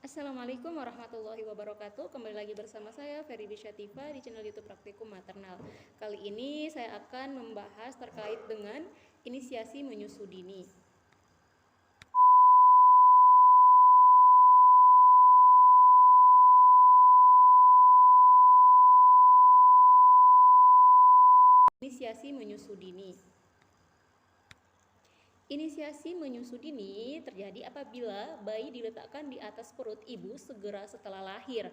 Assalamualaikum warahmatullahi wabarakatuh. Kembali lagi bersama saya Ferry Bisyativa di channel YouTube Praktikum Maternal. Kali ini saya akan membahas terkait dengan inisiasi menyusu dini. Inisiasi menyusu dini. Inisiasi menyusu dini terjadi apabila bayi diletakkan di atas perut ibu segera setelah lahir,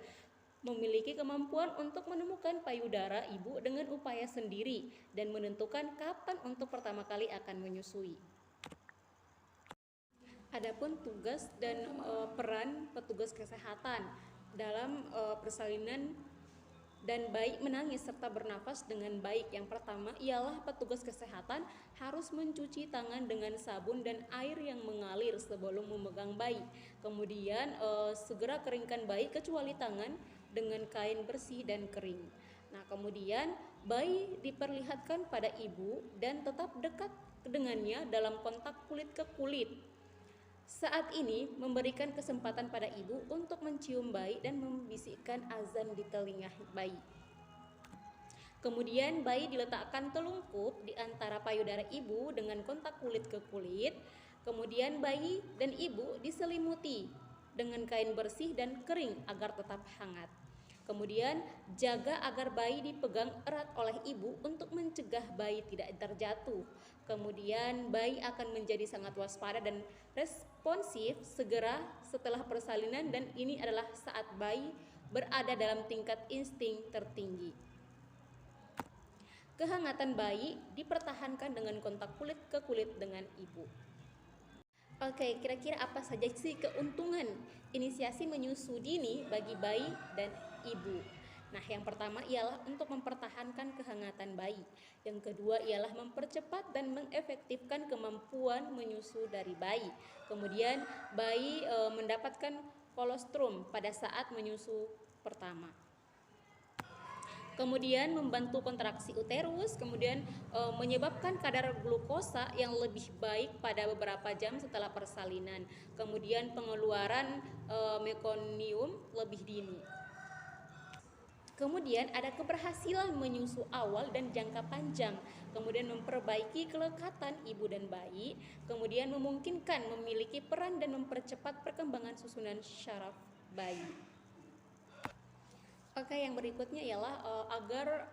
memiliki kemampuan untuk menemukan payudara ibu dengan upaya sendiri dan menentukan kapan untuk pertama kali akan menyusui. Adapun tugas dan peran petugas kesehatan dalam persalinan dan bayi menangis serta bernafas dengan baik. Yang pertama ialah petugas kesehatan harus mencuci tangan dengan sabun dan air yang mengalir sebelum memegang bayi. Kemudian segera keringkan bayi kecuali tangan dengan kain bersih dan kering. Nah, kemudian bayi diperlihatkan pada ibu dan tetap dekat dengannya dalam kontak kulit ke kulit. Saat ini memberikan kesempatan pada ibu untuk mencium bayi dan membisikkan azan di telinga bayi. Kemudian bayi diletakkan telungkup di antara payudara ibu dengan kontak kulit ke kulit. Kemudian bayi dan ibu diselimuti dengan kain bersih dan kering agar tetap hangat. Kemudian jaga agar bayi dipegang erat oleh ibu untuk mencegah bayi tidak terjatuh. Kemudian bayi akan menjadi sangat waspada dan responsif segera setelah persalinan, dan ini adalah saat bayi berada dalam tingkat insting tertinggi. Kehangatan bayi dipertahankan dengan kontak kulit ke kulit dengan ibu. Oke, kira-kira apa saja sih keuntungan inisiasi menyusu dini bagi bayi dan ibu? Nah, yang pertama ialah untuk mempertahankan kehangatan bayi. Yang kedua ialah mempercepat dan mengefektifkan kemampuan menyusu dari bayi. Kemudian bayi mendapatkan kolostrum pada saat menyusu pertama. Kemudian membantu kontraksi uterus, kemudian menyebabkan kadar glukosa yang lebih baik pada beberapa jam setelah persalinan. Kemudian pengeluaran mekonium lebih dini. Kemudian ada keberhasilan menyusu awal dan jangka panjang, kemudian memperbaiki kelekatan ibu dan bayi, kemudian memungkinkan memiliki peran dan mempercepat perkembangan susunan syaraf bayi. Oke, yang berikutnya ialah agar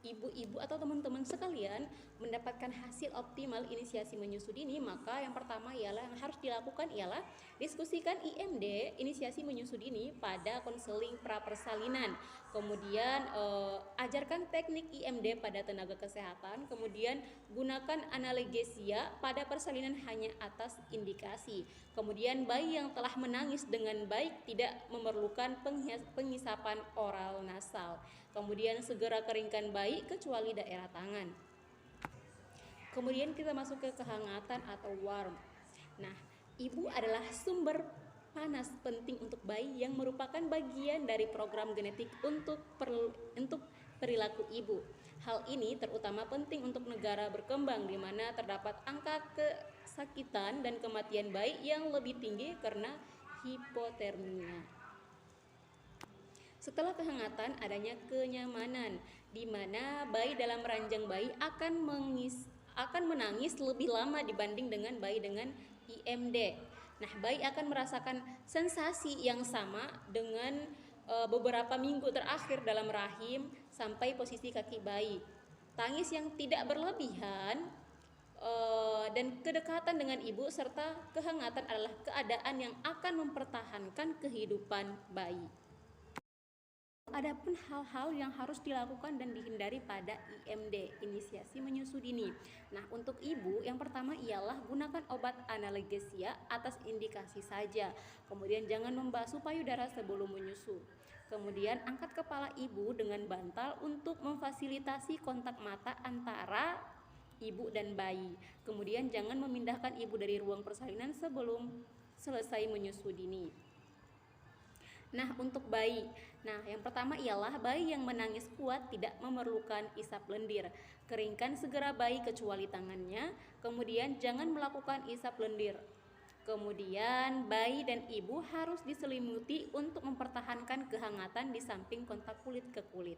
ibu-ibu atau teman-teman sekalian mendapatkan hasil optimal inisiasi menyusu dini, maka yang pertama ialah yang harus dilakukan ialah diskusikan IMD inisiasi menyusu dini pada konseling prapersalinan. Kemudian ajarkan teknik IMD pada tenaga kesehatan. Kemudian gunakan analgesia pada persalinan hanya atas indikasi. Kemudian bayi yang telah menangis dengan baik tidak memerlukan pengisapan oral nasal. Kemudian segera keringkan bayi kecuali daerah tangan. Kemudian kita masuk ke kehangatan atau warm. Nah, ibu adalah sumber panas penting untuk bayi yang merupakan bagian dari program genetik untuk perilaku ibu. Hal ini terutama penting untuk negara berkembang di mana terdapat angka kesakitan dan kematian bayi yang lebih tinggi karena hipotermia. Setelah kehangatan, adanya kenyamanan, di mana bayi dalam ranjang bayi akan menangis lebih lama dibanding dengan bayi dengan IMD. Nah, bayi akan merasakan sensasi yang sama dengan beberapa minggu terakhir dalam rahim sampai posisi kaki bayi. Tangis yang tidak berlebihan dan kedekatan dengan ibu serta kehangatan adalah keadaan yang akan mempertahankan kehidupan bayi. Adapun hal-hal yang harus dilakukan dan dihindari pada IMD, inisiasi menyusu dini. Nah, untuk ibu yang pertama ialah gunakan obat analgesia atas indikasi saja. Kemudian jangan membasuh payudara sebelum menyusu. Kemudian angkat kepala ibu dengan bantal untuk memfasilitasi kontak mata antara ibu dan bayi. Kemudian jangan memindahkan ibu dari ruang persalinan sebelum selesai menyusu dini. Nah, untuk bayi, yang pertama ialah bayi yang menangis kuat tidak memerlukan isap lendir. Keringkan segera bayi kecuali tangannya, kemudian jangan melakukan isap lendir. Kemudian bayi dan ibu harus diselimuti untuk mempertahankan kehangatan di samping kontak kulit ke kulit.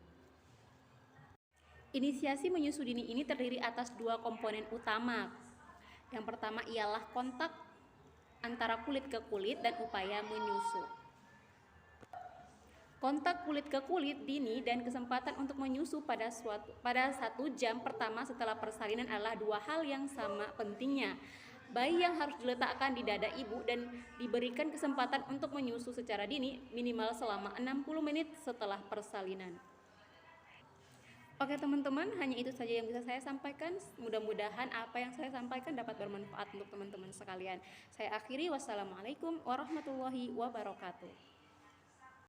Inisiasi menyusu dini ini terdiri atas dua komponen utama. Yang pertama ialah kontak antara kulit ke kulit dan upaya menyusu. Kontak kulit ke kulit dini dan kesempatan untuk menyusu pada 1 jam pertama setelah persalinan adalah dua hal yang sama pentingnya. Bayi yang harus diletakkan di dada ibu dan diberikan kesempatan untuk menyusu secara dini minimal selama 60 menit setelah persalinan. Oke teman-teman, hanya itu saja yang bisa saya sampaikan. Mudah-mudahan apa yang saya sampaikan dapat bermanfaat untuk teman-teman sekalian. Saya akhiri, wassalamualaikum warahmatullahi wabarakatuh.